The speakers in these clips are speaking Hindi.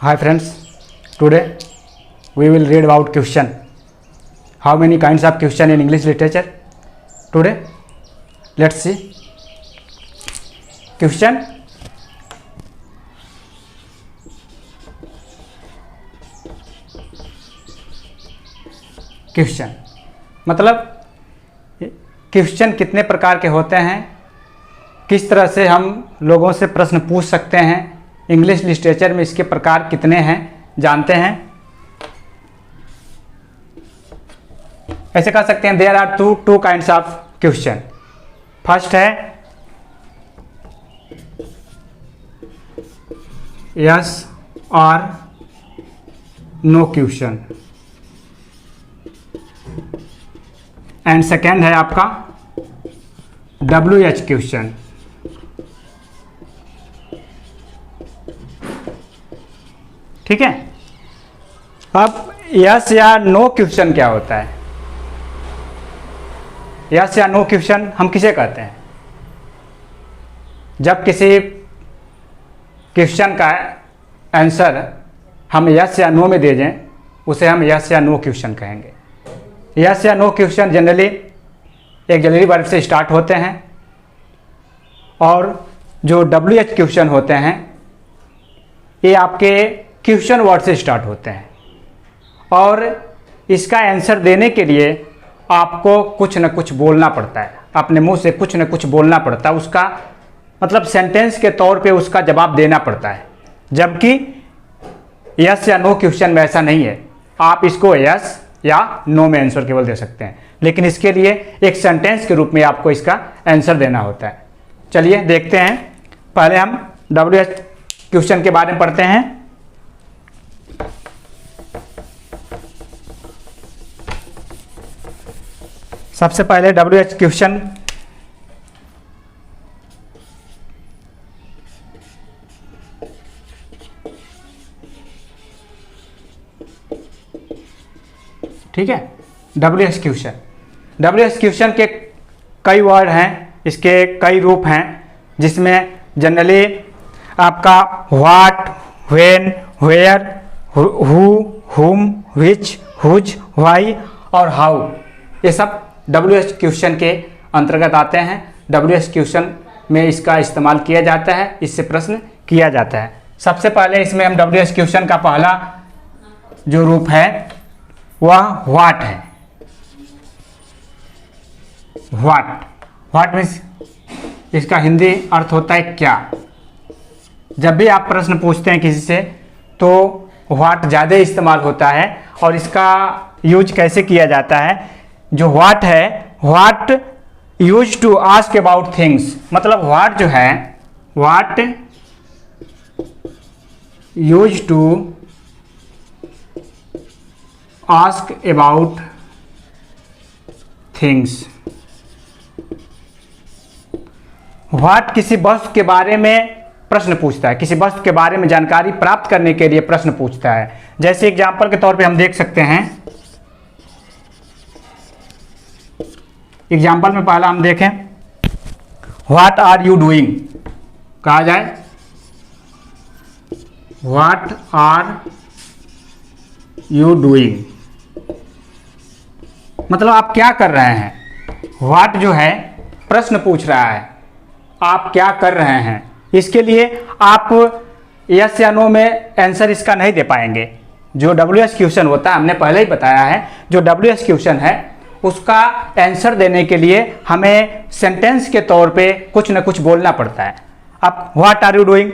Hi friends, today we will read about question. How many kinds of question in English literature? Today, let's see. Question. Question मतलब क्वेश्चन कितने प्रकार के होते हैं, किस तरह से हम लोगों से प्रश्न पूछ सकते हैं, इंग्लिश लिटरेचर में इसके प्रकार कितने हैं जानते हैं। ऐसे कह सकते हैं there are two kinds of question. First है यस और नो क्वेश्चन एंड सेकेंड है आपका WH क्वेश्चन। ठीक है, अब यस या नो क्वेश्चन क्या होता है? यस या नो क्वेश्चन हम किसे कहते हैं? जब किसी क्वेश्चन का आंसर हम यस या नो में दे दें उसे हम यस या नो क्वेश्चन कहेंगे। यस या नो क्वेश्चन जनरली एक ऑक्सिलरी वर्ब से स्टार्ट होते हैं और जो WH क्वेश्चन होते हैं ये आपके क्वेश्चन वर्ड से स्टार्ट होते हैं और इसका आंसर देने के लिए आपको कुछ न कुछ बोलना पड़ता है, अपने मुंह से कुछ न कुछ बोलना पड़ता है, उसका मतलब सेंटेंस के तौर पे उसका जवाब देना पड़ता है। जबकि यस या नो क्वेश्चन में ऐसा नहीं है, आप इसको यस या नो में आंसर केवल दे सकते हैं, लेकिन इसके लिए एक सेंटेंस के रूप में आपको इसका आंसर देना होता है। चलिए देखते हैं, पहले हम WH क्वेश्चन के बारे में पढ़ते हैं। सबसे पहले WH क्वेश्चन ठीक है। WH क्वेश्चन के कई वर्ड हैं, इसके कई रूप हैं, जिसमें जनरली आपका व्हाट, व्हेन, वेयर, हु, हुम, व्हिच, हुज, व्हाई और हाउ, ये सब WH क्वेश्चन के अंतर्गत आते हैं। WH क्वेश्चन में इसका इस्तेमाल किया जाता है, इससे प्रश्न किया जाता है। सबसे पहले इसमें हम WH क्वेश्चन का पहला जो रूप है वह व्हाट है। व्हाट मीन्स इसका हिंदी अर्थ होता है क्या। जब भी आप प्रश्न पूछते हैं किसी से तो व्हाट ज़्यादा इस्तेमाल होता है और इसका यूज कैसे किया जाता है। जो व्हाट है, what use to ask about things, मतलब व्हाट जो है, what use to ask about things. What किसी वस्तु के बारे में प्रश्न पूछता है, किसी वस्तु के बारे में जानकारी प्राप्त करने के लिए प्रश्न पूछता है। जैसे एग्जांपल के तौर पे हम देख सकते हैं, एग्जांपल में पहला हम देखें व्हाट आर यू डूइंग, कहा जाए व्हाट आर यू डूइंग, मतलब आप क्या कर रहे हैं। व्हाट जो है प्रश्न पूछ रहा है, आप क्या कर रहे हैं। इसके लिए आप यस या नो में आंसर इसका नहीं दे पाएंगे। जो WH क्वेश्चन होता है, हमने पहले ही बताया है, जो WH क्वेश्चन है उसका आंसर देने के लिए हमें सेंटेंस के तौर पे कुछ न कुछ बोलना पड़ता है। आप व्हाट आर यू डूइंग,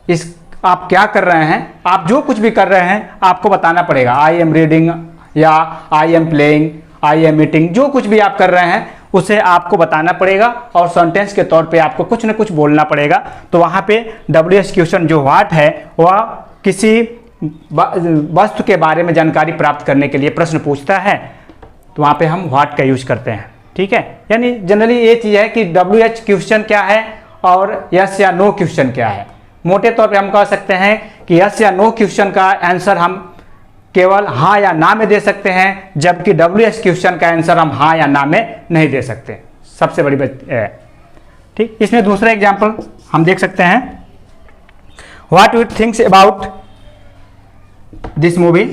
इस आप क्या कर रहे हैं, आप जो कुछ भी कर रहे हैं आपको बताना पड़ेगा। आई एम रीडिंग या I am playing, I am eating, जो कुछ भी आप कर रहे हैं उसे आपको बताना पड़ेगा और सेंटेंस के तौर पे आपको कुछ न कुछ बोलना पड़ेगा। तो वहाँ पे WH क्वेश्चन जो व्हाट है वह किसी वस्तु के बारे में जानकारी प्राप्त करने के लिए प्रश्न पूछता है, तो वहाँ पे हम व्हाट का यूज करते हैं। ठीक है, यानी जनरली ये चीज़ है कि WH क्वेश्चन क्या है और यस या नो क्वेश्चन क्या है। मोटे तौर पे हम कह सकते हैं कि यस या नो क्वेश्चन का आंसर हम केवल हाँ या ना में दे सकते हैं, जबकि WH क्वेश्चन का आंसर हम हाँ या ना में नहीं दे सकते। सबसे बड़ी बात है। ठीक, इसमें दूसरा एग्जाम्पल हम देख सकते हैं, what you thinks about this movie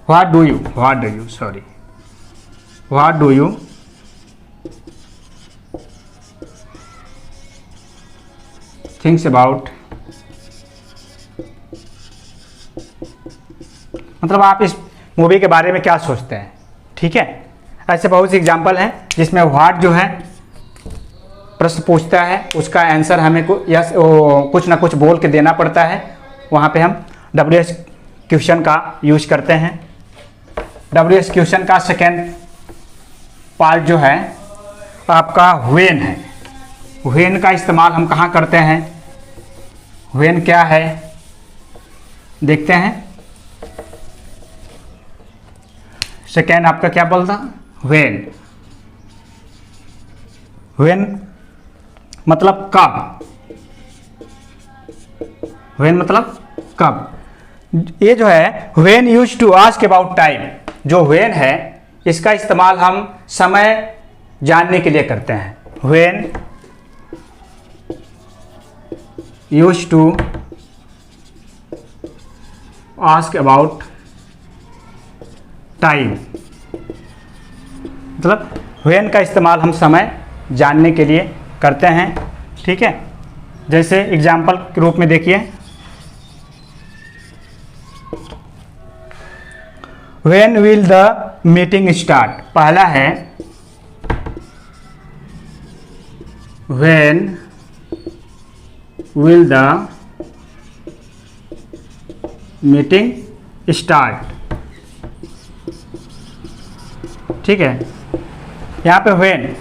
what do you thinks about, मतलब आप इस मूवी के बारे में क्या सोचते हैं। ठीक है, ऐसे बहुत सी एग्जाम्पल हैं जिसमें व्हाट जो है प्रश्न पूछता है, उसका आंसर हमें कुछ ना कुछ बोल के देना पड़ता है। वहाँ पे हम WH क्वेश्चन का यूज करते हैं। WH क्वेश्चन का सेकेंड पार्ट जो है आपका व्हेन है। व्हेन का इस्तेमाल हम कहाँ करते हैं, व्हेन क्या है देखते हैं। सेकेंड आपका क्या बोलता, व्हेन। व्हेन मतलब कब, व्हेन मतलब कब। ये जो है when use to ask about time, जो व्हेन है इसका इस्तेमाल हम समय जानने के लिए करते हैं। When use to ask about time, मतलब व्हेन का इस्तेमाल हम समय जानने के लिए करते हैं। ठीक है, जैसे एग्जाम्पल के रूप में देखिए, when will the meeting start. पहला है when will the meeting start. ठीक है, यहाँ पे व्हेन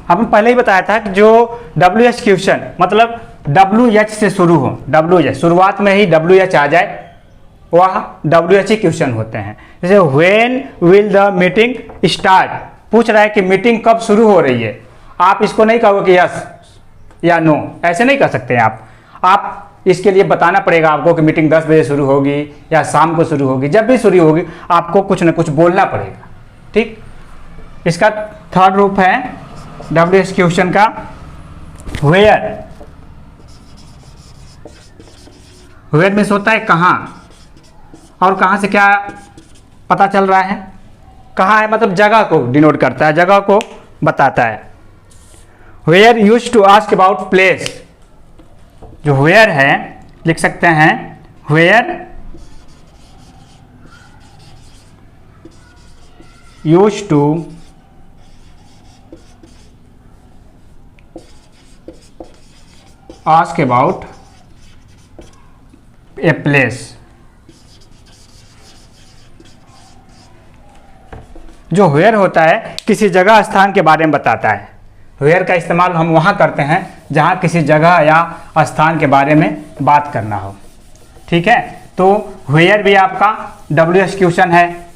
आपने पहले ही बताया था कि जो WH क्वेश्चन मतलब WH से शुरू हो, WH शुरुआत में ही WH आ जाए वह WH क्वेश्चन होते हैं। जैसे when will the meeting start, पूछ रहा है कि मीटिंग कब शुरू हो रही है। आप इसको नहीं कहोगे कि यस या नो, ऐसे नहीं कर सकते हैं आप इसके लिए बताना पड़ेगा आपको कि मीटिंग 10 बजे शुरू होगी या शाम को शुरू होगी। जब भी शुरू होगी आपको कुछ ना कुछ बोलना पड़ेगा। ठीक, इसका थर्ड रूप है WH क्वेश्चन का वेयर। वेयर मीन्स होता है कहाँ, और कहाँ से क्या पता चल रहा है, कहाँ है मतलब जगह को डिनोट करता है, जगह को बताता है। Where use to ask about place, जो वेयर है लिख सकते हैं where use to ask about a place. जो वेयर होता है किसी जगह स्थान के बारे में बताता है। वेयर का इस्तेमाल हम वहाँ करते हैं जहाँ किसी जगह या स्थान के बारे में बात करना हो। ठीक है, तो वेयर भी आपका WH क्वेश्चन है।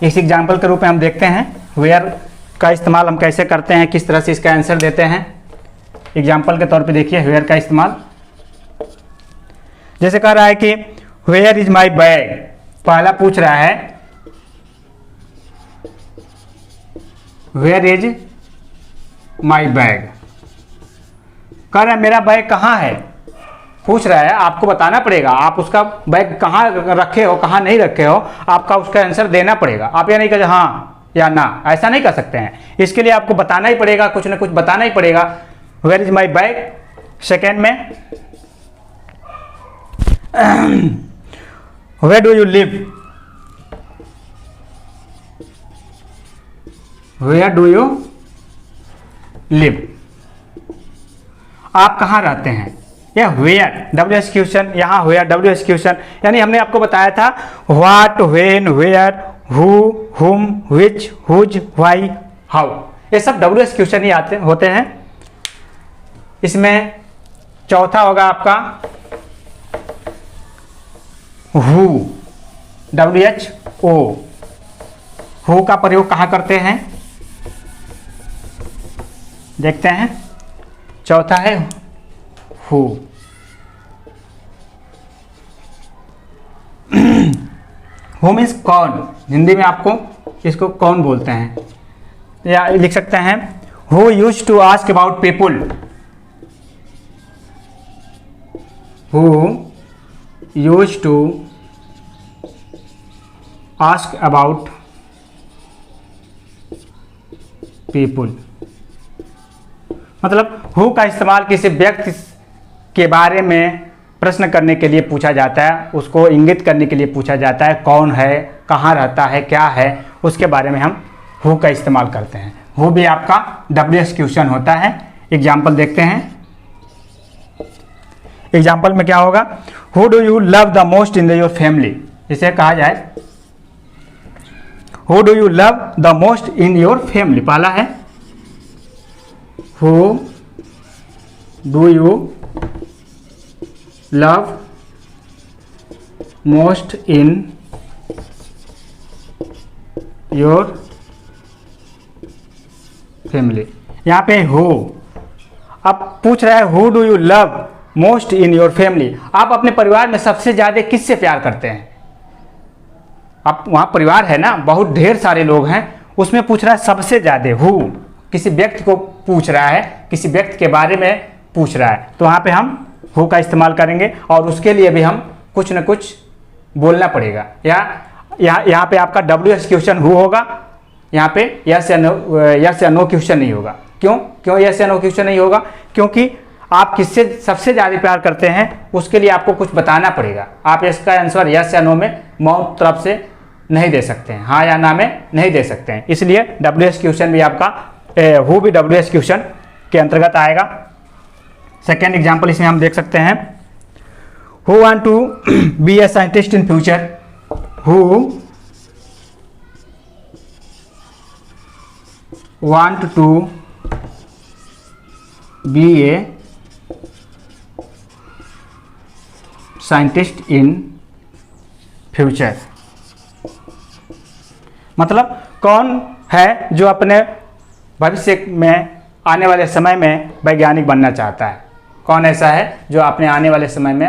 इस एग्जाम्पल के रूप में हम देखते हैं वेयर का इस्तेमाल हम कैसे करते हैं, किस तरह से इसका आंसर देते हैं। एग्जाम्पल के तौर पे देखिए वेयर का इस्तेमाल, जैसे कह रहा है कि वेयर इज माई बैग। पहला पूछ रहा है वेयर इज माई बैग, कह रहा है मेरा बैग कहाँ है, पूछ रहा है। आपको बताना पड़ेगा आप उसका बैग कहाँ रखे हो, कहाँ नहीं रखे हो, आपका उसका आंसर देना पड़ेगा। आप ये नहीं कह हाँ या ना, ऐसा नहीं कर सकते हैं। इसके लिए आपको बताना ही पड़ेगा, कुछ ना कुछ बताना ही पड़ेगा। Where is my bag. Second में where do you live, where do you live, आप कहाँ रहते हैं। यह वेयर WH क्वेश्चन, यहाँ वेयर WH क्वेश्चन, यानी हमने आपको बताया था व्हाट, व्हेन, वेयर, हु, हुम, विच, हुज, व्हाई, हाउ, ये सब WH क्वेश्चन ही होते हैं। इसमें चौथा होगा आपका हु, WHO। हु का प्रयोग कहाँ करते हैं देखते हैं। चौथा है हु। हु मीन्स कौन, हिंदी में आपको इसको कौन बोलते हैं, या लिख सकते हैं who used to ask about people, who used to ask about people, मतलब हु का इस्तेमाल किसी व्यक्ति के बारे में प्रश्न करने के लिए पूछा जाता है, उसको इंगित करने के लिए पूछा जाता है, कौन है, कहाँ रहता है, क्या है, उसके बारे में हम हु का इस्तेमाल करते हैं। हु भी आपका WH क्वेश्चन होता है। एग्जाम्पल देखते हैं। एग्जाम्पल में क्या होगा, who do you love the most in your family, इसे कहा जाए who do you love the most in your family. पहला है who do you love most in your family. यहाँ पे हु, अब पूछ रहा है who do you love most in your family, आप अपने परिवार में सबसे ज़्यादा किससे प्यार करते हैं। आप वहाँ परिवार है ना, बहुत ढेर सारे लोग हैं, उसमें पूछ रहा है सबसे ज़्यादा। हु किसी व्यक्ति को पूछ रहा है, किसी व्यक्ति के बारे में पूछ रहा है, तो वहाँ पे हम हु का इस्तेमाल करेंगे और उसके लिए भी हम कुछ न कुछ बोलना पड़ेगा। यहाँ पे आपका WH क्वेश्चन हु होगा, यहाँ पे यस या नो क्वेश्चन नहीं होगा। क्यों यस या नो क्वेश्चन नहीं होगा? क्योंकि आप किससे सबसे ज़्यादा प्यार करते हैं उसके लिए आपको कुछ बताना पड़ेगा। आप इसका आंसर यस या नो में माउथ तरफ से नहीं दे सकते हैं, हाँ या ना में नहीं दे सकते हैं। इसलिए WH क्वेश्चन भी आपका हु भी WH क्वेश्चन के अंतर्गत आएगा। सेकेंड एग्जाम्पल इसमें हम देख सकते हैं, who want to be a scientist in future, who want to be a scientist in future, मतलब कौन है जो अपने भविष्य में आने वाले समय में वैज्ञानिक बनना चाहता है। कौन ऐसा है जो अपने आने वाले समय में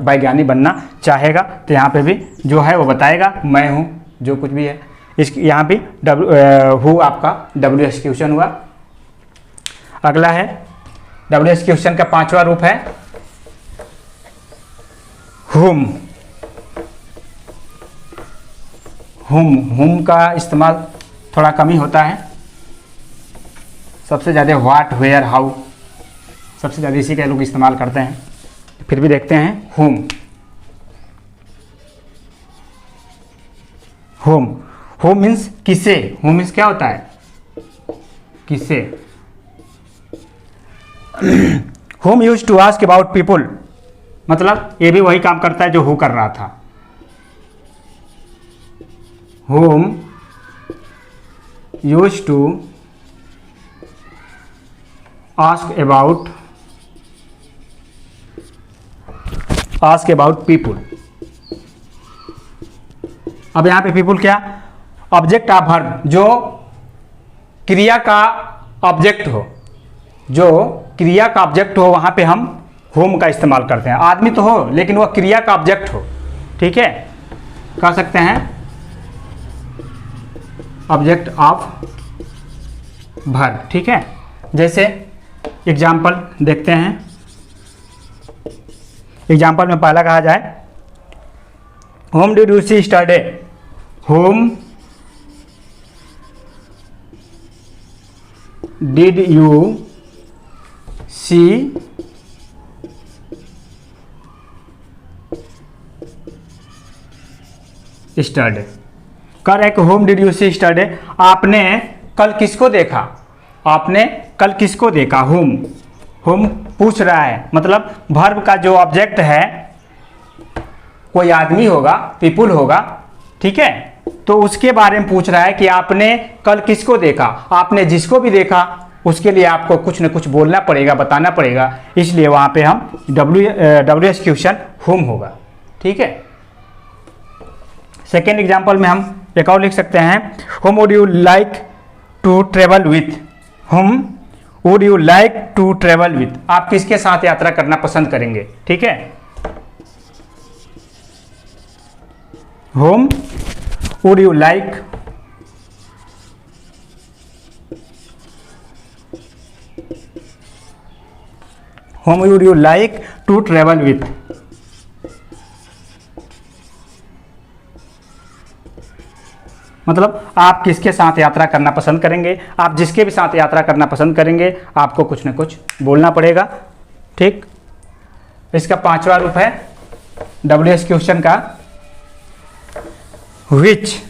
वैज्ञानिक बनना चाहेगा। तो यहाँ पे भी जो है वो बताएगा, मैं हूँ, जो कुछ भी है। इस यहाँ भी हु आपका WH क्वेश्चन हुआ। अगला है WH क्वेश्चन का 5वां रूप है हुम। हुम का इस्तेमाल थोड़ा कम ही होता है, सबसे ज़्यादा व्हाट, वेयर, हाउ, सबसे ज़्यादा इसी का लोग इस्तेमाल करते हैं। फिर भी देखते हैं हुम। हुम मीन्स किसे। हुम मीन्स क्या होता है? किसे। Whom used to ask about people, मतलब ये भी वही काम करता है जो हु कर रहा था। whom used to ask about people। अब यहाँ पे people क्या? ऑब्जेक्ट ऑफ वर्ब, जो क्रिया का ऑब्जेक्ट हो, जो क्रिया का ऑब्जेक्ट हो, वहाँ पे हम whom का इस्तेमाल करते हैं। आदमी तो हो लेकिन वह क्रिया का ऑब्जेक्ट हो, ठीक है, कह सकते हैं ऑब्जेक्ट ऑफ वर्ब, ठीक है। जैसे एग्जाम्पल देखते हैं। एग्जाम्पल में पहला कहा जाए, whom did you see yesterday, whom did you see yesterday. कर एक whom did you see yesterday, आपने कल किसको देखा, आपने कल किसको देखा। होम पूछ रहा है, मतलब वर्ब का जो ऑब्जेक्ट है कोई आदमी होगा, पीपुल होगा, ठीक है, तो उसके बारे में पूछ रहा है कि आपने कल किसको देखा। आपने जिसको भी देखा उसके लिए आपको कुछ न कुछ बोलना पड़ेगा, बताना पड़ेगा, इसलिए वहाँ पे हम WH क्वेश्चन होम होगा, ठीक है। सेकेंड एग्जाम्पल में हम एक और लिख सकते हैं, whom would you like to travel with, whom would you like to travel with, आप किसके साथ यात्रा करना पसंद करेंगे, ठीक है। Whom would you like whom would you like to travel with? मतलब आप किसके साथ यात्रा करना पसंद करेंगे, आप जिसके भी साथ यात्रा करना पसंद करेंगे आपको कुछ न कुछ बोलना पड़ेगा। ठीक, इसका 5वां रूप है WH क्वेश्चन का, which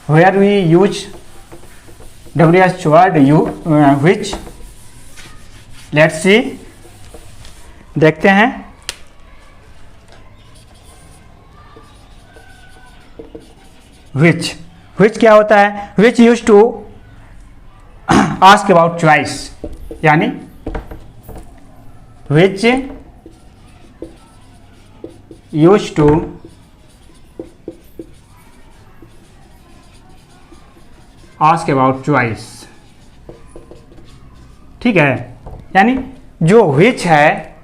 where we use WH word which, let's see, देखते हैं। which क्या होता है? which used to ask about choice, यानी which used to ask about choice। ठीक है, यानी जो which है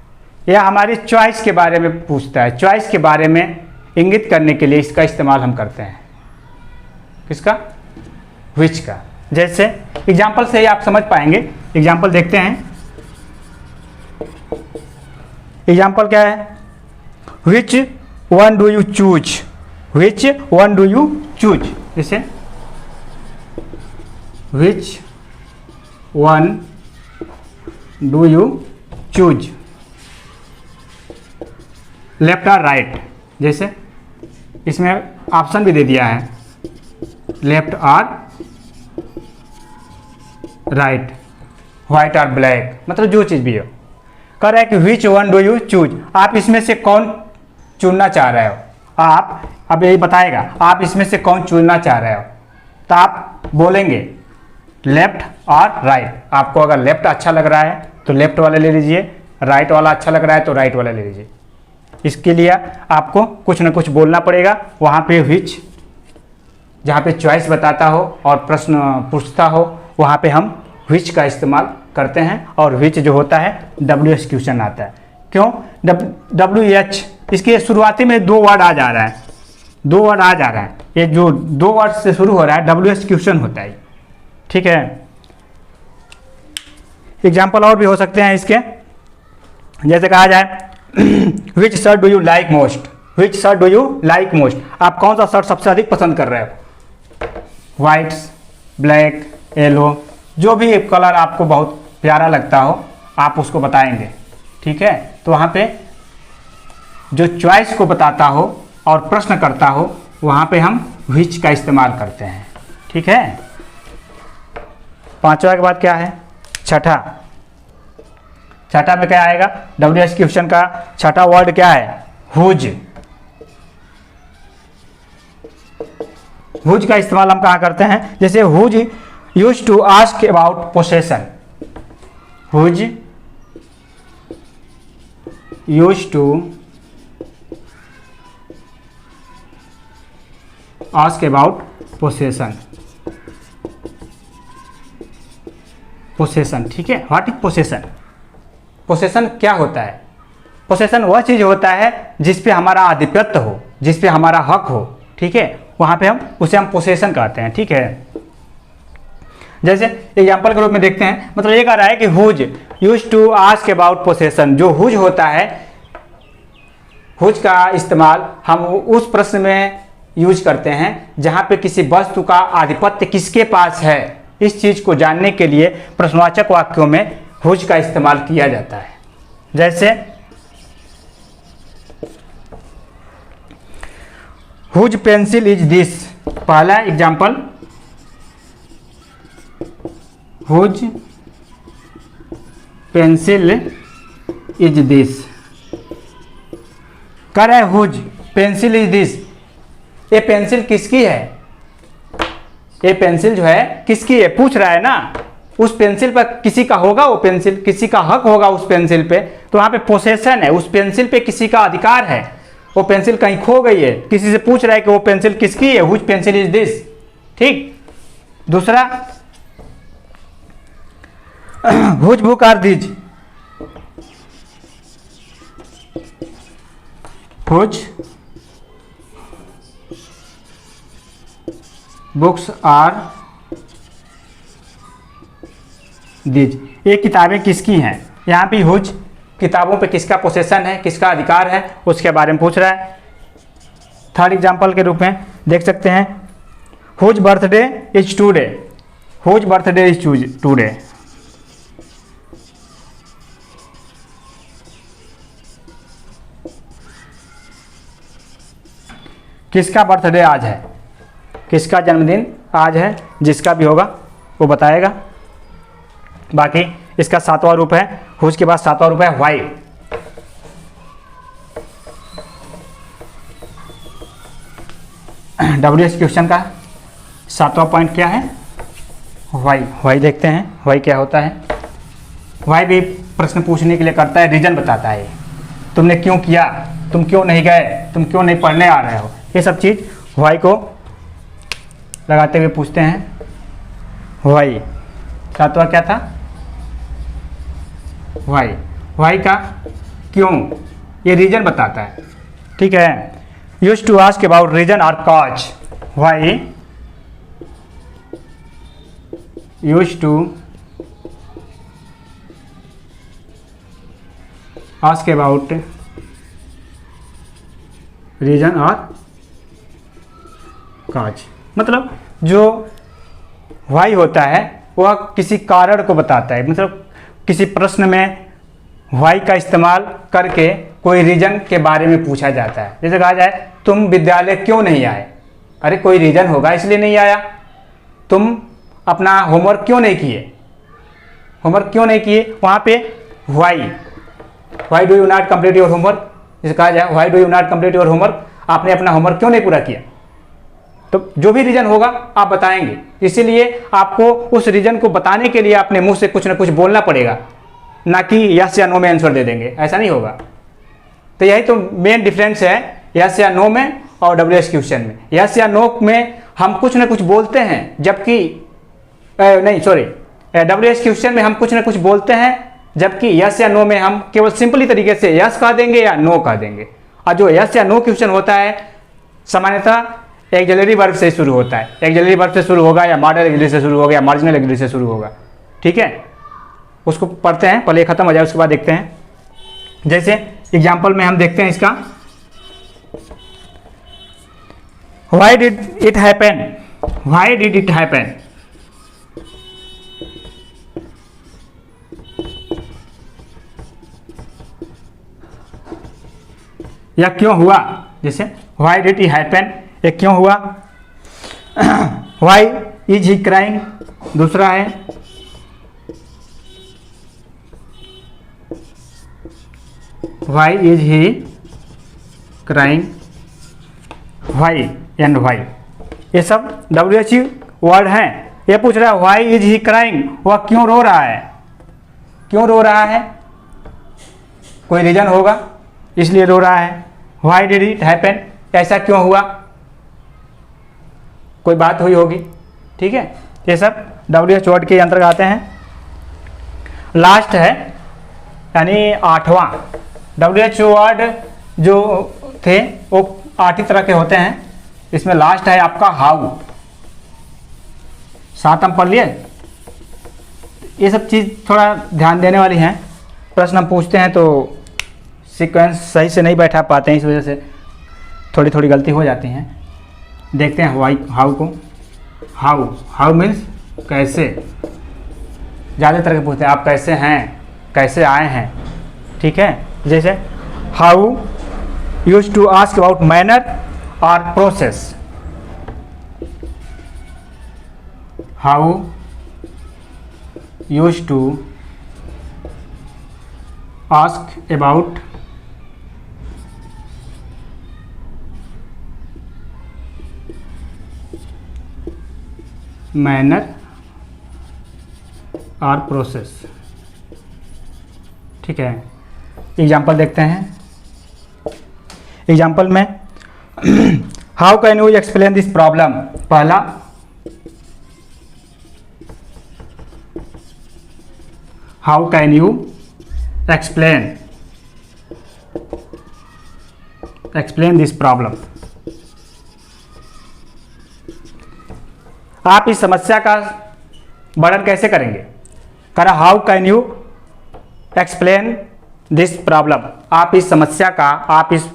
यह हमारी चॉइस के बारे में पूछता है, चॉइस के बारे में इंगित करने के लिए इसका इस्तेमाल हम करते हैं। किसका? which का। जैसे एग्जाम्पल से ही आप समझ पाएंगे, एग्जाम्पल देखते हैं। एग्जाम्पल क्या है? which one do you choose, which one do you choose, जैसे which one do you choose, left और राइट, जैसे इसमें ऑप्शन भी दे दिया है, लेफ्ट और राइट, व्हाइट और ब्लैक, मतलब जो चीज़ भी हो। कह रहा है कि which one do you choose, आप इसमें से कौन चुनना चाह रहे हो। आप अब यही बताएगा आप इसमें से कौन चुनना चाह रहे हो, तो आप बोलेंगे लेफ्ट और राइट। आपको अगर लेफ्ट अच्छा लग रहा है तो लेफ्ट वाला ले लीजिए, राइट वाला अच्छा लग रहा है तो राइट वाला ले लीजिए। इसके लिए आपको कुछ ना कुछ बोलना पड़ेगा। वहाँ पे विच, जहाँ पे चॉइस बताता हो और प्रश्न पूछता हो, वहाँ पे हम विच का इस्तेमाल करते हैं। और विच जो होता है WH क्वेश्चन आता है। क्यों WH? इसके शुरुआती में 2 वर्ड आ जा रहा है, 2 वर्ड आ जा रहा है। ये जो 2 वर्ड से शुरू हो रहा है WH क्वेश्चन होता है। ठीक है, एग्जाम्पल और भी हो सकते हैं इसके, जैसे कहा जाए which shirt do you like most, which shirt do you like most, आप कौन सा शर्ट सबसे अधिक पसंद कर रहे हो। वाइट, ब्लैक, येलो, जो भी कलर आपको बहुत प्यारा लगता हो आप उसको बताएंगे। ठीक है, तो वहाँ पे जो चॉइस को बताता हो और प्रश्न करता हो वहाँ पे हम विच का इस्तेमाल करते हैं। ठीक है, 5वां के बाद क्या है? छठा में क्या आएगा? WH क्वेश्चन का छठा वर्ड क्या है? हुज। हुज का इस्तेमाल हम कहाँ करते हैं? जैसे whose use to ask about possession, whose use to ask about possession, possession. ठीक है, व्हाट इज पोसेशन? पोसेशन क्या होता है? पोसेशन वह चीज़ होता है जिस पे हमारा आधिपत्य हो, जिस पे हमारा हक हो। ठीक है, वहाँ पे हम उसे पोसेशन कहते हैं। ठीक है, जैसे एग्जाम्पल के रूप में देखते हैं, मतलब ये कह रहा है कि whose use to ask about possession. जो हुज होता है, हुज का इस्तेमाल हम उस प्रश्न में यूज करते हैं जहाँ पे किसी वस्तु का आधिपत्य किसके पास है, इस चीज़ को जानने के लिए प्रश्नवाचक वाक्यों में हुज का इस्तेमाल किया जाता है। जैसे हुज पेंसिल इज दिस, पहला example, whose pencil is this. कह रहा है हुज पेंसिल इज दिस, ये पेंसिल किसकी है? ये पेंसिल जो है किसकी है पूछ रहा है ना। उस पेंसिल पर किसी का होगा, वो पेंसिल किसी का हक होगा उस पेंसिल पे, तो वहाँ पे पोसेशन है, उस पेंसिल पे किसी का अधिकार है। वो पेंसिल कहीं खो गई है, किसी से पूछ रहा है कि वो पेंसिल किसकी है, हुज पेंसिल इज दिस। ठीक, दूसरा whose book are these, whose books are these, ये किताबें किसकी हैं। यहाँ पे हुज किताबों पे किसका पोसेसन है, किसका अधिकार है, उसके बारे में पूछ रहा है। थर्ड एग्जाम्पल के रूप में देख सकते हैं, whose birthday is today, whose birthday is today, किसका बर्थडे आज है, किसका जन्मदिन आज है, जिसका भी होगा वो बताएगा। बाकी इसका सातवां रूप है, हुज के बाद सातवां रूप है व्हाई। WH क्वेश्चन का सातवां पॉइंट क्या है, व्हाई। व्हाई देखते हैं व्हाई क्या होता है। व्हाई भी प्रश्न पूछने के लिए करता है, रीजन बताता है, तुमने क्यों किया, तुम क्यों नहीं गए, तुम क्यों नहीं पढ़ने आ रहे हो, ये सब चीज़ व्हाई को लगाते हुए पूछते हैं। व्हाई सातवां क्या था, व्हाई। व्हाई का क्यों, ये रीजन बताता है, ठीक है। Use to ask about reason और cause, why use to ask about reason और कॉज, मतलब जो व्हाई होता है वह किसी कारण को बताता है, मतलब किसी प्रश्न में व्हाई का इस्तेमाल करके कोई रीजन के बारे में पूछा जाता है। जैसे कहा जाए तुम विद्यालय क्यों नहीं आए, अरे कोई रीजन होगा इसलिए नहीं आया। तुम अपना होमवर्क क्यों नहीं किए, होमवर्क क्यों नहीं किए, वहाँ पे why do you not complete your homework, जैसे कहा जाए why do you not complete your homework, आपने अपना होमवर्क क्यों नहीं पूरा किया। तो जो भी रीजन होगा आप बताएंगे, इसीलिए आपको उस रीजन को बताने के लिए अपने मुंह से कुछ ना कुछ बोलना पड़ेगा, ना कि यस या नो में आंसर दे देंगे, ऐसा नहीं होगा। तो यही तो मेन डिफरेंस है यस या नो में और WH क्वेश्चन में। यस या नो में हम कुछ ना कुछ बोलते हैं, जबकि नहीं सॉरी WH क्वेश्चन में हम कुछ ना कुछ बोलते हैं, जबकि यस या नो में हम केवल सिंपली तरीके से यस कह देंगे या नो कह देंगे। और जो यस या नो क्वेश्चन होता है सामान्यतः एक्सिलरी वर्ब से शुरू होता है, एक्सिलरी वर्ब से शुरू होगा या मॉडल एक्सिलरी से शुरू होगा या मार्जिनल एक्सिलरी से शुरू होगा, ठीक है। उसको पढ़ते हैं, पहले खत्म हो जाए उसके बाद देखते हैं। जैसे एग्जाम्पल में हम देखते हैं इसका, why did it happen, why did it happen, या क्यों हुआ। जैसे व्हाई डिड इट हैपन, ये क्यों हुआ। व्हाई इज ही क्राइंग, दूसरा है why is he crying, why and why, ये सब WH वर्ड हैं। ये पूछ रहा है व्हाई इज ही क्राइंग, वह क्यों रो रहा है, क्यों रो रहा है, कोई रीजन होगा इसलिए रो रहा है। व्हाई डिड इट हैपन, ऐसा क्यों हुआ, कोई बात हुई होगी, ठीक है। ये सब WH वर्ड के अंतर्गत आते हैं। लास्ट है यानी आठवां, WH वर्ड जो थे वो 8 ही तरह के होते हैं, इसमें लास्ट है आपका हाउ। 7 हम पढ़ लिए। ये सब चीज़ थोड़ा ध्यान देने वाली हैं, प्रश्न हम पूछते हैं तो सीक्वेंस सही से नहीं बैठा पाते हैं, इस वजह से थोड़ी थोड़ी गलती हो जाती हैं। देखते हैं वाई हाउ को। हाउ मीन्स कैसे, ज़्यादा तरह के पूछते हैं, आप कैसे हैं, कैसे आए हैं, ठीक है। जैसे how use to ask about manner और process, how use to ask about manner और प्रोसेस, ठीक है। एग्जाम्पल देखते हैं। एग्जाम्पल में how can you explain this problem, पहला how can you explain this problem, आप इस समस्या का वर्णन कैसे करेंगे। कह रहा how can you explain this problem, आप इस समस्या का, आप इस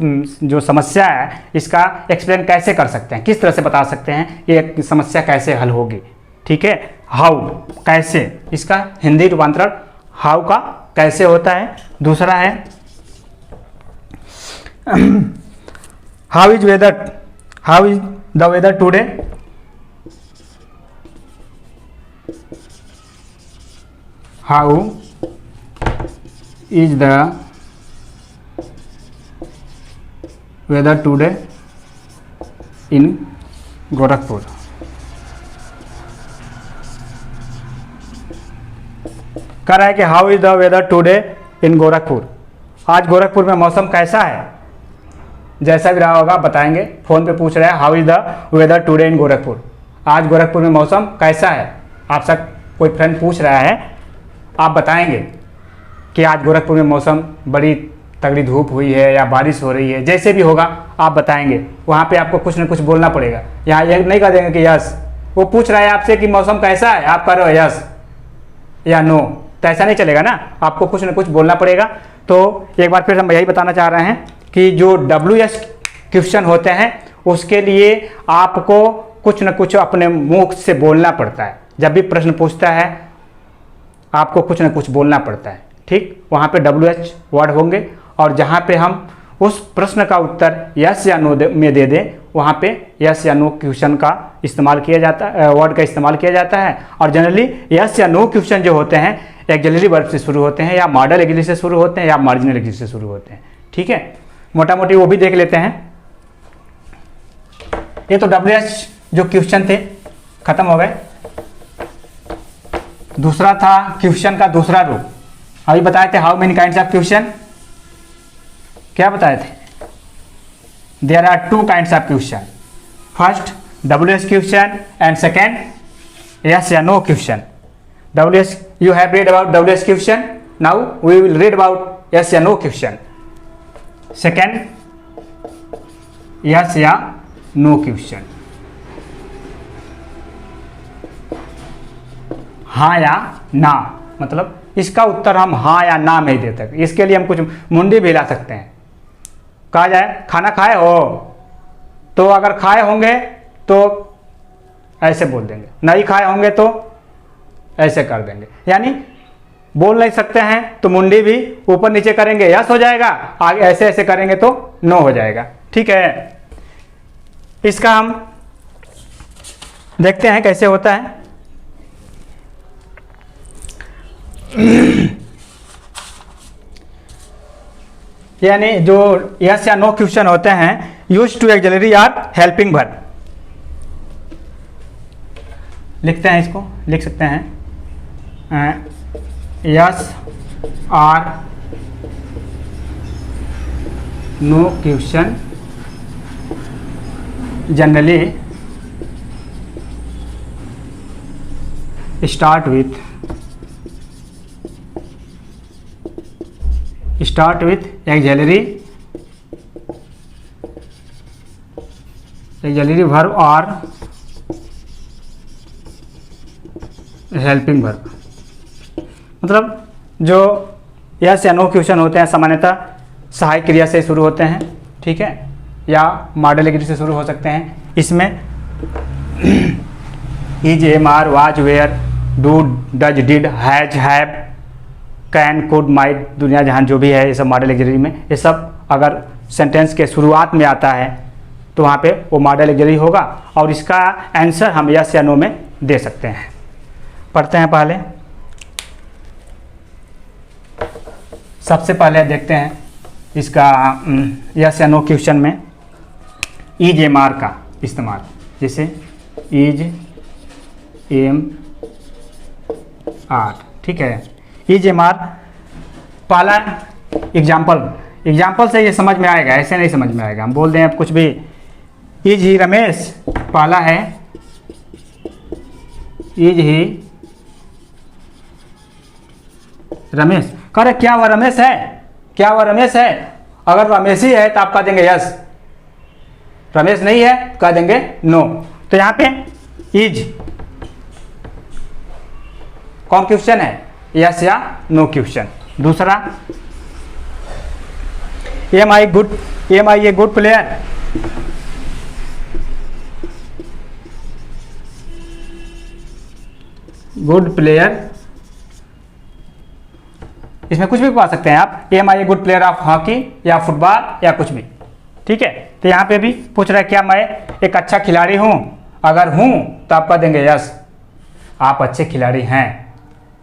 जो समस्या है इसका एक्सप्लेन कैसे कर सकते हैं, किस तरह से बता सकते हैं ये समस्या कैसे हल होगी। ठीक है, हाउ कैसे, इसका हिंदी रूपांतरण हाउ का कैसे होता है। दूसरा है how is the weather today, how is the weather today in Gorakhpur. कह रहा है कि how is the weather today in Gorakhpur, आज गोरखपुर में मौसम कैसा है। जैसा भी रहा होगा बताएंगे। फोन पे पूछ रहा है how is the weather today in Gorakhpur, आज गोरखपुर में मौसम कैसा है। आपसे कोई फ्रेंड पूछ रहा है, आप बताएंगे कि आज गोरखपुर में मौसम बड़ी तगड़ी धूप हुई है या बारिश हो रही है, जैसे भी होगा आप बताएंगे। वहाँ पे आपको कुछ ना कुछ बोलना पड़ेगा। यहाँ ये नहीं कह देंगे कि यस, वो पूछ रहा है आपसे कि मौसम कैसा है, आप कह रहे हो यस या नो, तो ऐसा नहीं चलेगा ना, आपको कुछ ना कुछ बोलना पड़ेगा। तो एक बार फिर हम यही बताना चाह रहे हैं कि जो WH क्वेश्चन होते हैं उसके लिए आपको कुछ न कुछ अपने मुख से बोलना पड़ता है। जब भी प्रश्न पूछता है आपको कुछ न कुछ बोलना पड़ता है। ठीक, वहाँ पे WH वर्ड होंगे और जहाँ पे हम उस प्रश्न का उत्तर यस या नो में दे दें, वहाँ पे यस या नो क्वेश्चन का इस्तेमाल किया जाता है, वर्ड का इस्तेमाल किया जाता है। और जनरली यस या नो क्वेश्चन जो होते हैं एक्सिलरी वर्ब से शुरू होते हैं, या मॉडल एक्सिलरी से शुरू होते हैं, या मार्जिनल एक्सिलरी से शुरू होते हैं। ठीक है, मोटा मोटी वो भी देख लेते हैं। ये तो WH जो क्वेश्चन थे खत्म हो गए। दूसरा था क्वेश्चन का दूसरा रूप। अभी बताए थे how many kinds of question, क्या बताए थे, there are 2 kinds of question, first WH question and second yes या no question. WH, you have read about WH question, now we will read about yes या no question. Second, yes या no question, हाँ या ना, मतलब इसका उत्तर हम हाँ या ना में ही दे सकते। इसके लिए हम कुछ मुंडी भी ला सकते हैं। कहा जाए खाना खाए हो, तो अगर खाए होंगे तो ऐसे बोल देंगे, नहीं खाए होंगे तो ऐसे कर देंगे। यानी बोल नहीं सकते हैं तो मुंडी भी ऊपर नीचे करेंगे यस हो जाएगा, आगे ऐसे ऐसे करेंगे तो नो हो जाएगा। ठीक है, इसका हम देखते हैं कैसे होता है। यानी जो यस या नो क्वेश्चन होते हैं use to auxiliary or helping verb, लिखते हैं, इसको लिख सकते हैं yes or no question generally start with auxiliary verb और हेल्पिंग वर्ब। मतलब जो यस या नो क्वेश्चन होते हैं सामान्यतः सहायक क्रिया से शुरू होते हैं। ठीक है, या मॉडल एग्री से शुरू हो सकते हैं। इसमें is, am, are, was, were, do, does, did, has, have, can, could, might, दुनिया जहान जो भी है ये सब मॉडल एग्री में, ये सब अगर सेंटेंस के शुरुआत में आता है तो वहाँ पे वो मॉडल एग्री होगा और इसका आंसर हम यस या नो में दे सकते हैं। पढ़ते हैं पहले। सबसे पहले देखते हैं इसका यस या नो क्वेश्चन में इज, एम, आर का इस्तेमाल। जैसे इज, एम, आर। ठीक है, इज, एम, आर। पहला एग्जाम्पल से ये समझ में आएगा, ऐसे नहीं समझ में आएगा। हम बोल दें अब कुछ भी, इज ही रमेश, पहला है इज ही रमेश। कह रहे क्या वह रमेश है, क्या वह रमेश है। अगर रमेश ही है तो आप कह देंगे यस, रमेश नहीं है कह देंगे नो। तो यहाँ पे इज कौन क्वेश्चन है, यस या नो क्वेश्चन। दूसरा, am I a good player? Good player, इसमें कुछ भी पा सकते हैं आप, am I a good player of hockey या फुटबॉल या कुछ भी, ठीक है। तो यहाँ पे भी पूछ रहा है क्या मैं एक अच्छा खिलाड़ी हूँ? अगर हूँ तो आप कह देंगे यस, आप अच्छे खिलाड़ी हैं।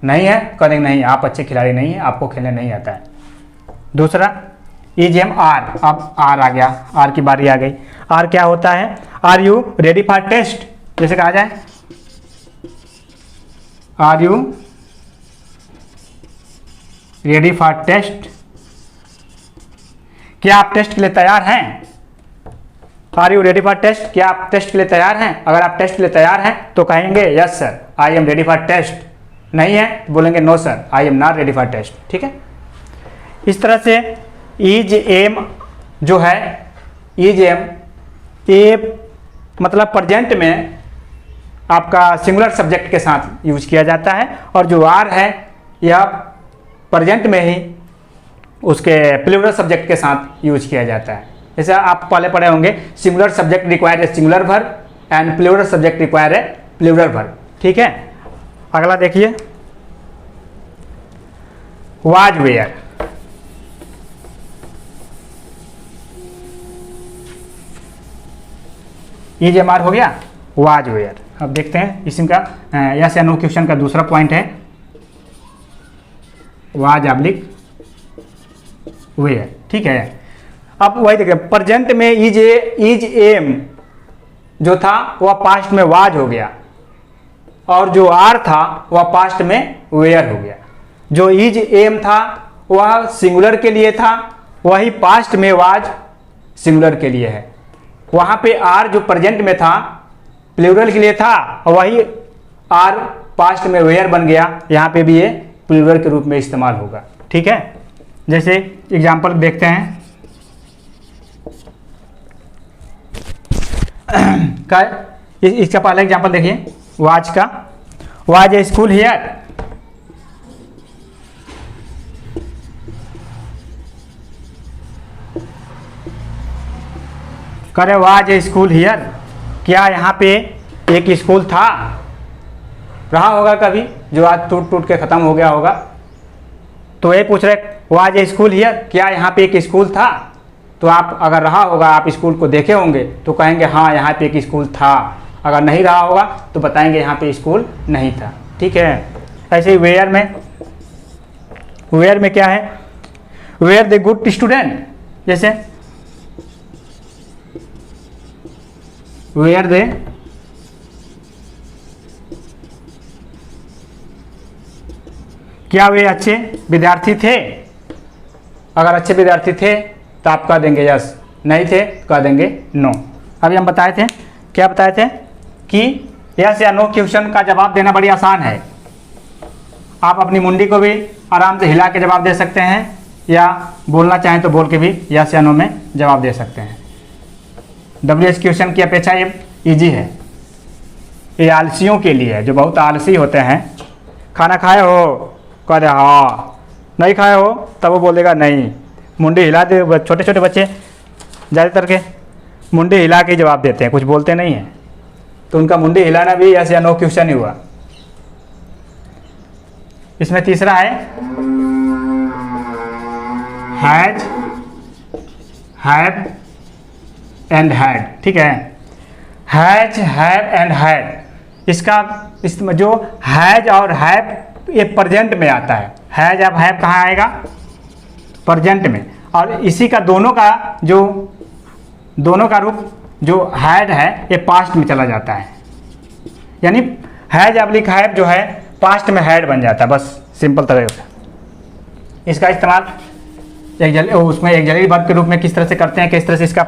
नहीं है, कह देंगे नहीं, आप अच्छे खिलाड़ी नहीं हैं, आपको खेलने नहीं आता है। दूसरा, इज एम आर, अब आर आ गया, आर की बारी आ गई। आर क्या होता है? Are you ready for test? जैसे कहा जाए are you ready for test? क्या आप टेस्ट के लिए तैयार हैं? Are you ready for test? क्या आप टेस्ट के लिए तैयार हैं? अगर आप टेस्ट के लिए तैयार हैं तो कहेंगे yes sir, I am ready for test. नहीं है तो बोलेंगे no sir, I am not ready for test. ठीक है, इस तरह से इज एम जो है, इज एम ए मतलब प्रेजेंट में आपका सिंगुलर सब्जेक्ट के साथ यूज किया जाता है, और जो आर है यह प्रेजेंट में ही उसके प्लूरल सब्जेक्ट के साथ यूज किया जाता है। जैसे आप पहले पढ़े होंगे, singular subject require a singular verb and plural subject require a plural verb. ठीक है, अगला देखिए, was were. Is am are हो गया, वाज वेयर। अब देखते हैं इसी का यस या नो क्वेश्चन का दूसरा पॉइंट है, वाज ऑब्लिक वेयर। ठीक है, अब वही देखिए, प्रेजेंट में इज एम जो था वह पास्ट में वाज हो गया, और जो आर था वह पास्ट में वेयर हो गया। जो इज एम था वह सिंगुलर के लिए था, वही पास्ट में वाज सिंगुलर के लिए है। वहाँ पे आर जो प्रेजेंट में था प्लूरल के लिए था, वही आर पास्ट में वेयर बन गया। यहाँ पे भी ये प्लूरल के रूप में इस्तेमाल होगा। ठीक है, जैसे एग्जाम्पल देखते हैं का, इसका पहला एग्जाम्पल देखिए, वाज का। Was a school here? करे वाज ए स्कूल हियर? क्या यहाँ पे एक स्कूल था? रहा होगा कभी, जो आज टूट टूट के ख़त्म हो गया होगा। तो ये पूछ रहे वाज ए स्कूल हियर? क्या यहाँ पे एक स्कूल था? तो आप अगर रहा होगा, आप स्कूल को देखे होंगे तो कहेंगे हाँ यहाँ पे एक स्कूल था। अगर नहीं रहा होगा तो बताएंगे यहाँ पे स्कूल नहीं था। ठीक है, ऐसे ही वेयर में क्या है? Were the good student. जैसे वेयर दे क्या वे अच्छे विद्यार्थी थे? अगर अच्छे विद्यार्थी थे तो आप कह देंगे यस, नहीं थे कह देंगे नो। अभी हम बताए थे, क्या बताए थे कि यस या नो क्वेश्चन का जवाब देना बड़ी आसान है। आप अपनी मुंडी को भी आराम से हिला के जवाब दे सकते हैं, या बोलना चाहें तो बोल के भी यस या नो में जवाब दे सकते हैं। WH क्वेश्चन की अपेक्षा ये इजी है, ये आलसियों के लिए है, जो बहुत आलसी होते हैं। खाना खाए हो? कह दे हाँ। नहीं खाए हो? तब वो बोलेगा नहीं। मुंडी हिला दे, छोटे छोटे बच्चे ज़्यादातर के मुंडी हिला के जवाब देते हैं, कुछ बोलते नहीं हैं। तो उनका मुंडी हिलाना भी यस या नो क्वेश्चन ही हुआ। इसमें तीसरा है हैज, हैव एंड हैड। ठीक है, हैज, हैव एंड हैड, इसका जो हैज और हैव ये प्रेजेंट में आता है। हैज अब हैव कहाँ आएगा? प्रेजेंट में। और इसी का दोनों का रूप जो हैड है ये पास्ट में चला जाता है, यानी हैज ऑब्लिक हैव जो है पास्ट में हैड बन जाता है, बस सिंपल तरह से। इसका इस्तेमाल उसमें एक्सिलरी वर्ब के रूप में किस तरह से करते हैं, किस तरह से इसका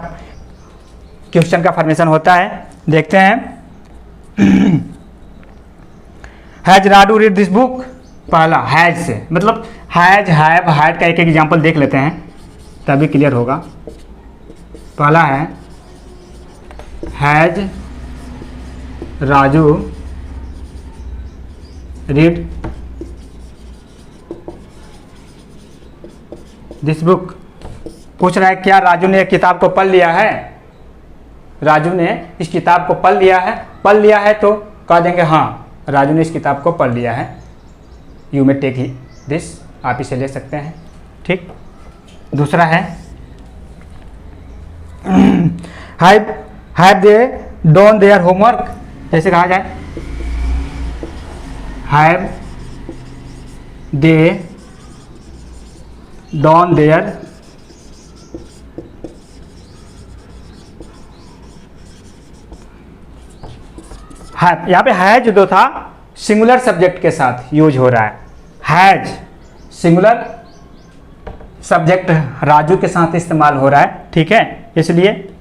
क्वेश्चन का फॉर्मेशन होता है, देखते हैं। हैज राडू रीड दिस बुक? पहला हैज से, मतलब हैज, हैव, हैड का एक एग्जाम्पल देख लेते हैं तभी क्लियर होगा। पहला है has Raju read this book. पूछ रहा है क्या राजू ने किताब को पढ़ लिया है, राजू ने इस किताब को पढ़ लिया है। पढ़ लिया है तो कह देंगे हाँ राजू ने इस किताब को पढ़ लिया है। यू मे टेक दिस, आप इसे ले सकते हैं। ठीक। दूसरा है have they done their homework. जैसे कहा जाए have they done their have, यहाँ पे हैज जो था सिंगुलर सब्जेक्ट के साथ यूज हो रहा है। हैज सिंगुलर सब्जेक्ट राजू के साथ इस्तेमाल हो रहा है। ठीक है, इसलिए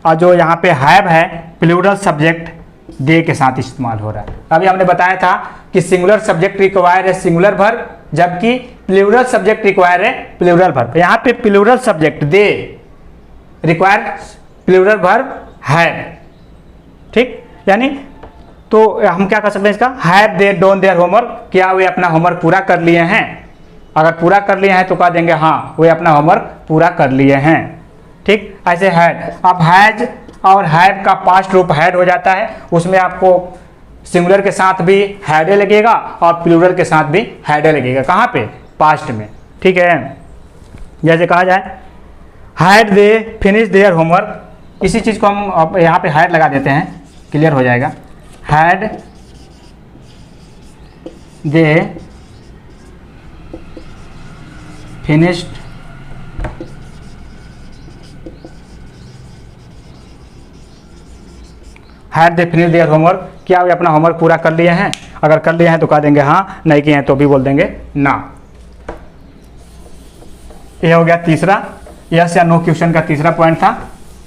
और जो यहाँ पे हैव है प्लूरल सब्जेक्ट दे के साथ इस्तेमाल हो रहा है। अभी हमने बताया था कि सिंगुलर सब्जेक्ट रिक्वायर है सिंगुलर वर्ब, जबकि प्लूरल सब्जेक्ट रिक्वायर है प्लूरल वर्ब। यहाँ पे plural subject they require plural verb है। ठीक, यानी तो हम क्या कर सकते हैं इसका, have they done their homework, क्या वे अपना होमवर्क पूरा कर लिए हैं। अगर पूरा कर लिए हैं तो कह देंगे हाँ वे अपना होमवर्क पूरा कर लिए हैं। ठीक, ऐसे हैड। अब हैज और हैव का पास्ट रूप हैड हो जाता है, उसमें आपको सिंगुलर के साथ भी हैडे लगेगा और प्लूरल के साथ भी हैडे लगेगा। कहाँ पे, पास्ट में। ठीक है, जैसे कहा जाए had they finish their homework, इसी चीज़ को हम यहाँ पे हैड लगा देते हैं, क्लियर हो जाएगा। Had they finished had they finish their homework, क्या वे अपना होमवर्क पूरा कर लिए हैं। अगर कर लिए हैं तो कह देंगे हाँ, नहीं किए हैं तो भी बोल देंगे ना। ये हो गया तीसरा यस या नो क्वेश्चन का तीसरा पॉइंट था,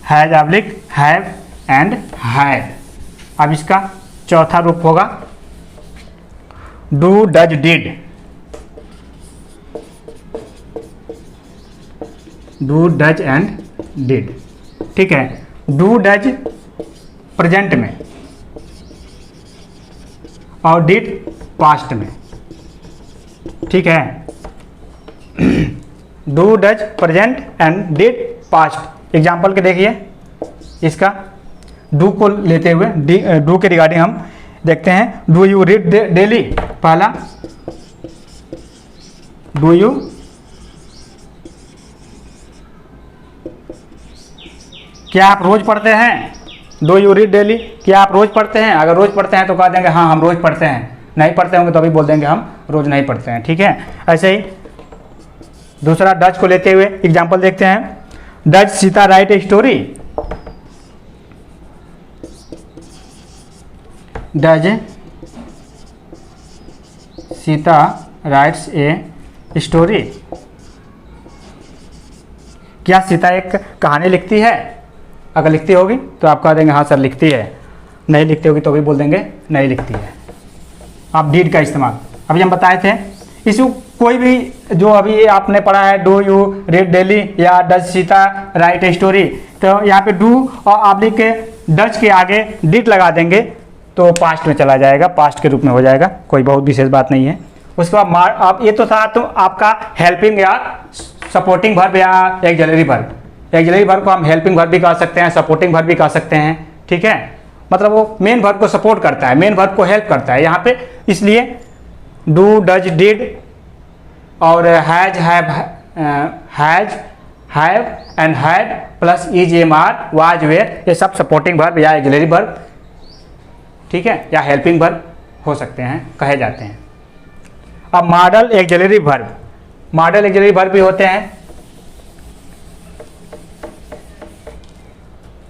has oblique have and had. अब इसका चौथा रूप होगा do does did. Do does and did. ठीक है, डू डज प्रेजेंट में और डिड पास्ट में। ठीक है, do does present and did past. Example के देखिए, इसका डू को लेते हुए डू के रिगार्डिंग हम देखते हैं। डू यू रीड डेली, पहला डू यू क्या आप रोज पढ़ते हैं। डू यू रीड डेली, क्या आप रोज पढ़ते हैं। अगर रोज पढ़ते हैं तो कह देंगे हाँ हम रोज पढ़ते हैं। नहीं पढ़ते होंगे तो अभी बोल देंगे हम रोज नहीं पढ़ते हैं। ठीक है, ऐसे ही दूसरा डज को लेते हुए एग्जाम्पल देखते हैं। Does Sita right a story. Does Sita writes a story, क्या सीता एक कहानी लिखती है। अगर लिखती होगी तो आप कह देंगे हाँ सर लिखती है। नहीं लिखती होगी तो भी बोल देंगे नहीं लिखती है। आप डीड का इस्तेमाल अभी हम बताए थे। इस कोई भी जो अभी आपने पढ़ा है डू यू रीड डेली या does Sita right a story, तो यहाँ पे डू और ऑब्लिक के डज के आगे डिड लगा देंगे तो पास्ट में चला जाएगा, पास्ट के रूप में हो जाएगा, कोई बहुत विशेष बात नहीं है। उसके बाद आप ये तो था तो आपका हेल्पिंग या सपोर्टिंग वर्ब या एक्सिलरी वर्ब। एक्सिलरी वर्ब को हम हेल्पिंग वर्ब भी कह सकते हैं, सपोर्टिंग वर्ब भी कह सकते हैं। ठीक है, मतलब वो मेन वर्ब को सपोर्ट करता है, मेन वर्ब को हेल्प करता है यहाँ पे। इसलिए डू डज डिड और has have and had plus is am are was were, ये सब सपोर्टिंग वर्ब या एक्सिलरी वर्ब, ठीक है, या हेल्पिंग वर्ब हो सकते हैं, कहे जाते हैं। अब model axillary verb, model axillary verb भी होते हैं।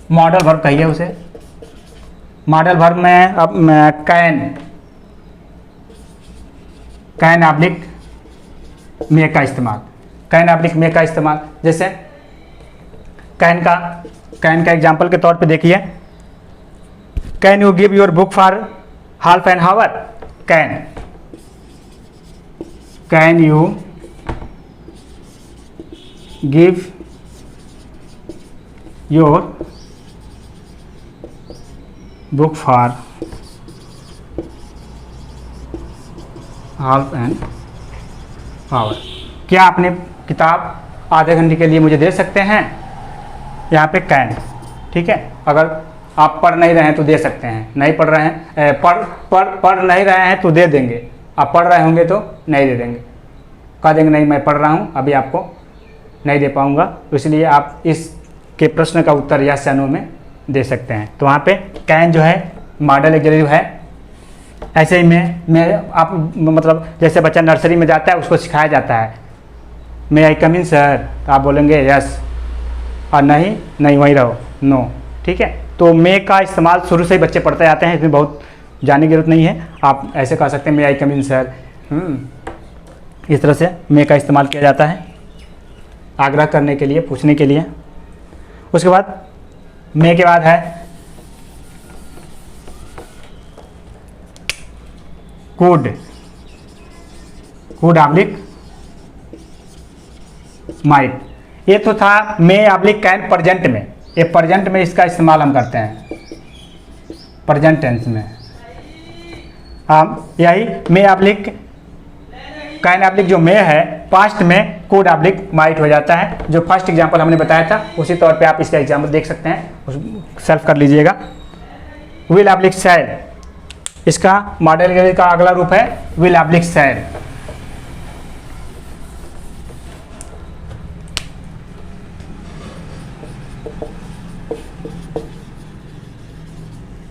मॉडल वर्ब कहिए उसे। मॉडल वर्ब में अब कैन ऑब्लिक मे का इस्तेमाल, कैन ऑब्लिक मे का इस्तेमाल। जैसे कैन का एग्जांपल के तौर पे देखिए, can you give your book for half an hour. Can you give your book for half an hour, क्या आपने किताब आधे घंटे के लिए मुझे दे सकते हैं? यहाँ पे कैन, ठीक है। अगर आप पढ़ नहीं रहे हैं तो दे सकते हैं, नहीं पढ़ रहे हैं, पढ़ नहीं रहे हैं तो दे देंगे, आप पढ़ रहे होंगे तो नहीं दे देंगे, कह देंगे नहीं मैं पढ़ रहा हूँ अभी आपको नहीं दे पाऊँगा। तो इसलिए आप इसके प्रश्न का उत्तर यस या नो में दे सकते हैं। तो वहाँ पे कैन जो है मॉडल एग्जेक्टिव है। ऐसे ही मैं आप मतलब जैसे बच्चा नर्सरी में जाता है उसको सिखाया जाता है मे आई कम इन सर, तो आप बोलेंगे यस, और नहीं वहीं रहो, नो, ठीक है। तो मे का इस्तेमाल शुरू से ही बच्चे पढ़ते जाते हैं, इसमें बहुत जानने की जरूरत नहीं है। आप ऐसे कह सकते हैं मे आई कम इन सर, इस तरह से मे का इस्तेमाल किया जाता है आग्रह करने के लिए, पूछने के लिए। उसके बाद मे के बाद है कुड ऑब्लिक माइट। ये तो था मे ऑब्लिक कैन प्रेजेंट में, ये प्रेजेंट में इसका इस्तेमाल हम करते हैं प्रेजेंट टेंस में। यही मे ऑब्लिक कैन ऑब्लिक जो मे है पास्ट में कुड ऑब्लिक माइट हो जाता है। जो फर्स्ट एग्जांपल हमने बताया था उसी तौर पे आप इसका एग्जांपल देख सकते हैं, सेल्फ कर लीजिएगा। विल ऑब्लिक शैल, इसका मॉडल एग्जेक्टिव का अगला रूप है will oblique shall.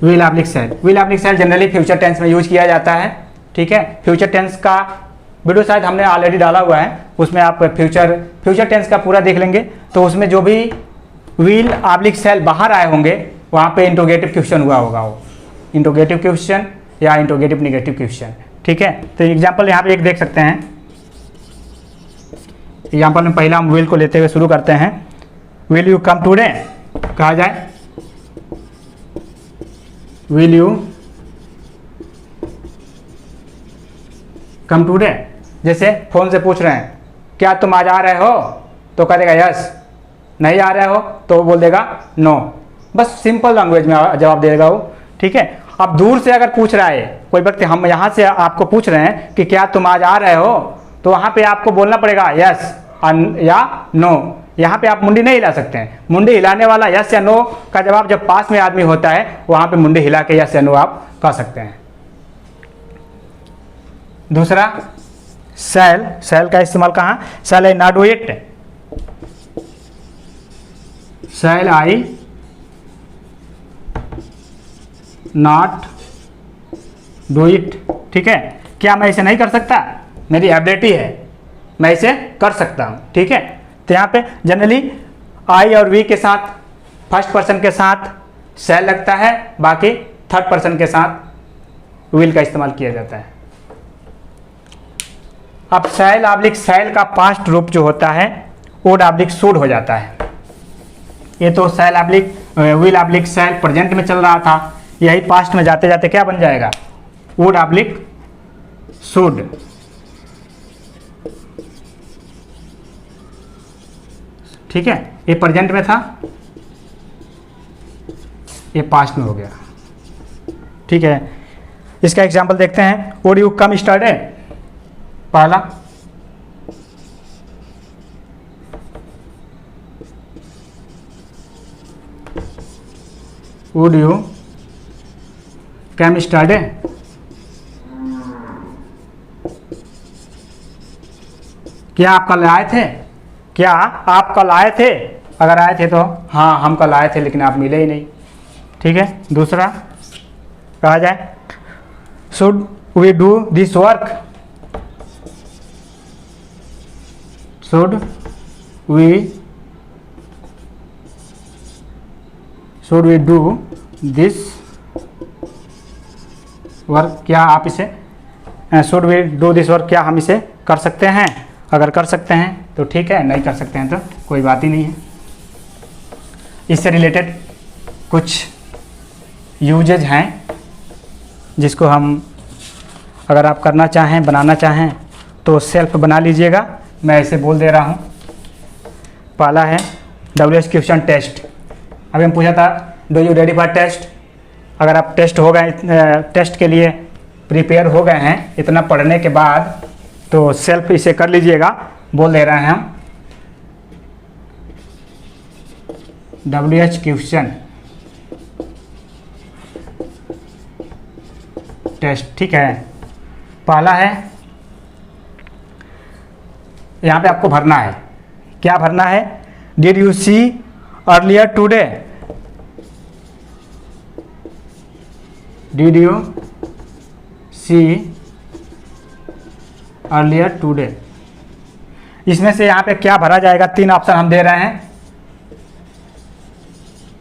Will oblique shall, will oblique shall generally future tense में यूज किया जाता है, ठीक है। फ्यूचर टेंस का वीडियो शायद हमने ऑलरेडी डाला हुआ है, उसमें आप फ्यूचर टेंस का पूरा देख लेंगे। तो उसमें जो भी विल ऑब्लिक शैल बाहर आए होंगे वहाँ पे इंट्रोगेटिव क्वेश्चन हुआ होगा, वो इंट्रोगेटिव क्वेश्चन या इंट्रोगेटिव निगेटिव क्वेश्चन, ठीक है। तो एग्जाम्पल यहाँ पे एक देख सकते हैं। एग्जाम्पल में पहला हम विल को लेते हुए शुरू करते हैं। विल यू कम टुडे, कहा जाए विल यू कम टुडे। जैसे फोन से पूछ रहे हैं क्या तुम आज आ रहे हो, तो कह देगा यस, नहीं आ रहे हो तो वो बोल देगा नो। बस सिंपल लैंग्वेज में जवाब दे देगा वो, ठीक है। अब दूर से अगर पूछ रहा है कोई व्यक्ति, हम यहाँ से आपको पूछ रहे हैं कि क्या तुम आज आ रहे हो, तो वहाँ पे आपको बोलना पड़ेगा यस या नो। यहाँ पे आप मुंडी नहीं हिला सकते हैं। मुंडी हिलाने वाला यस या नो का जवाब जब पास में आदमी होता है वहाँ पे मुंडी हिला के यस या नो आप कह सकते हैं। दूसरा शैल का इस्तेमाल कहाँ, shall I not do it, shall I not do it, ठीक है। क्या मैं इसे नहीं कर सकता, मेरी एबिलिटी है, मैं इसे कर सकता हूँ, ठीक है। तो यहाँ पे जनरली आई और वी के साथ फर्स्ट पर्सन के साथ शैल लगता है, बाकी थर्ड पर्सन के साथ विल का इस्तेमाल किया जाता है। अब शैल ऑब्लिक शैल का पास्ट रूप जो होता है वुड ऑब्लिक शुड हो जाता है। ये तो shall oblique will oblique shall present में चल रहा था, यही पास्ट में जाते जाते क्या बन जाएगा, वुड ऑब्लिक शुड, ठीक है। ये प्रेजेंट में था, ये पास्ट में हो गया, ठीक है। इसका एग्जांपल देखते हैं। वुड यू कम स्टडी, पहला वुड यू कम स्टडी, क्या आप कल आए थे, क्या आप कल आए थे, अगर आए थे तो हाँ हम कल आए थे लेकिन आप मिले ही नहीं, ठीक है। दूसरा कहा जाए should we do this work, should we do this work, क्या आप इसे should we do this work, क्या हम इसे कर सकते हैं, अगर कर सकते हैं तो ठीक है, नहीं कर सकते हैं तो कोई बात ही नहीं है। इससे रिलेटेड कुछ यूजेज हैं जिसको हम अगर आप करना चाहें, बनाना चाहें तो सेल्फ बना लीजिएगा। मैं ऐसे बोल दे रहा हूँ। पहला है WH क्वेश्चन टेस्ट। अभी हम पूछा था do you ready for test, अगर आप टेस्ट हो गए, टेस्ट के लिए प्रिपेयर हो गए हैं इतना पढ़ने के बाद, तो सेल्फ इसे कर लीजिएगा। बोल दे रहे हैं हम WH क्वेश्चन टेस्ट। ठीक है, पहला है, यहाँ पे आपको भरना है, क्या भरना है? Did you see earlier today, did you see earlier today. इसमें से यहाँ पे क्या भरा जाएगा? 3 ऑप्शन हम दे रहे हैं,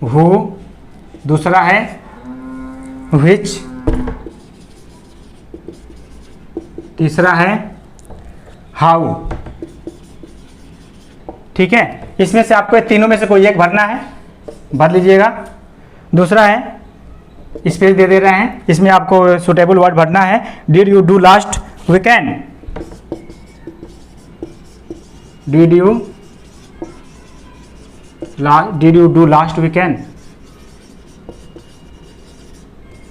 हु, दूसरा है which, तीसरा है हाउ। ठीक है, इसमें से आपको तीनों में से कोई एक भरना है, भर लीजिएगा। दूसरा है, स्पेस दे रहे हैं, इसमें आपको सुटेबल वर्ड भरना है। Did you do last weekend, did you do last weekend.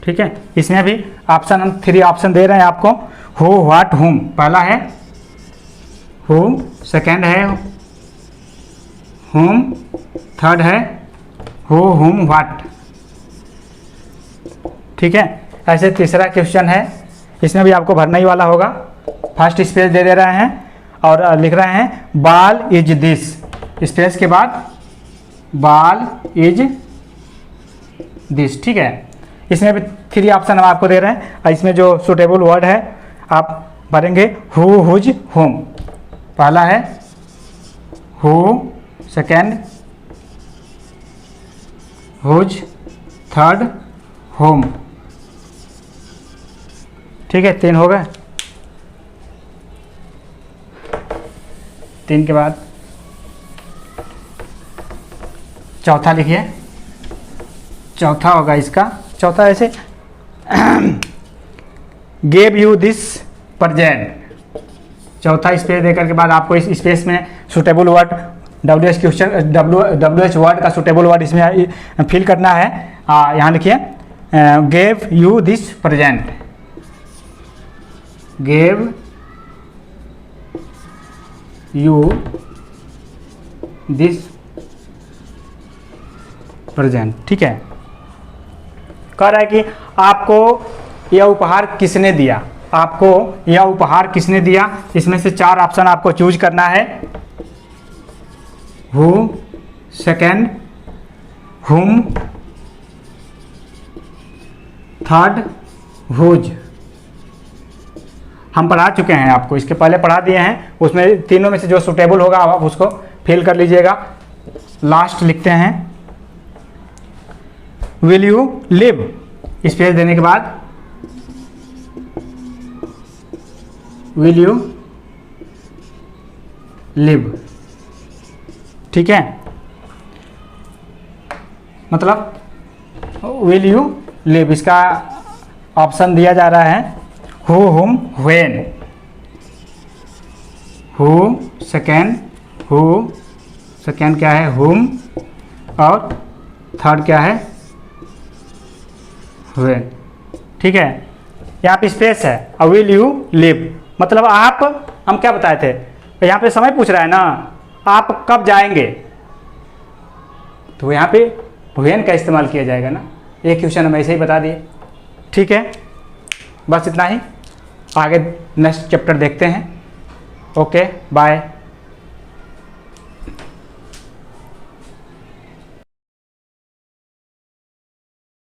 ठीक है, इसमें भी ऑप्शन हम 3 ऑप्शन दे रहे हैं आपको, हु, व्हाट, हुम। पहला है हुम, सेकेंड है हुम, थर्ड है हु, हुम, व्हाट। ठीक है, ऐसे तीसरा क्वेश्चन है, इसमें भी आपको भरना ही वाला होगा। फर्स्ट स्पेस दे रहे हैं और लिख रहे हैं बाल इज दिस, स्पेस के बाद बाल इज दिस। ठीक है, इसमें भी 3 ऑप्शन हम आपको दे रहे हैं, और इसमें जो सुटेबल वर्ड है आप भरेंगे हु, हुज, होम। पहला है who, second whose, third whom. ठीक है, 3 हो गए। 3 के बाद चौथा लिखिए, चौथा होगा इसका। चौथा ऐसे गेव यू दिस प्रेजेंट। चौथा स्पेस देकर के बाद आपको इस स्पेस में suitable word WH question WH word का सुटेबल वर्ड इसमें फिल करना है। यहाँ लिखिए gave you this present, gave you this present. ठीक है, कह रहा है कि आपको यह उपहार किसने दिया, आपको यह उपहार किसने दिया। इसमें से 4 ऑप्शन आपको चूज करना है, हु, सेकेंड हुम, थर्ड हुज। हम पढ़ा चुके हैं आपको, इसके पहले पढ़ा दिए हैं, उसमें तीनों में से जो सुटेबल होगा आप उसको फिल कर लीजिएगा। लास्ट लिखते हैं विल यू लिव, स्पेस देने के बाद विल यू लिव। ठीक है, मतलब विल यू लिव, इसका ऑप्शन दिया जा रहा है हु, हुम, व्हेन। हु, सेकेंड क्या है हुम, और थर्ड क्या है व्हेन। ठीक है, यहाँ पे स्पेस है, विल यू लिव मतलब आप, हम क्या बताए थे, यहाँ पे समय पूछ रहा है ना, आप कब जाएंगे, तो यहाँ पे व्हेन का इस्तेमाल किया जाएगा ना। एक क्वेश्चन हम ऐसे ही बता दिए। ठीक है, बस इतना ही, आगे नेक्स्ट चैप्टर देखते हैं। Okay, bye.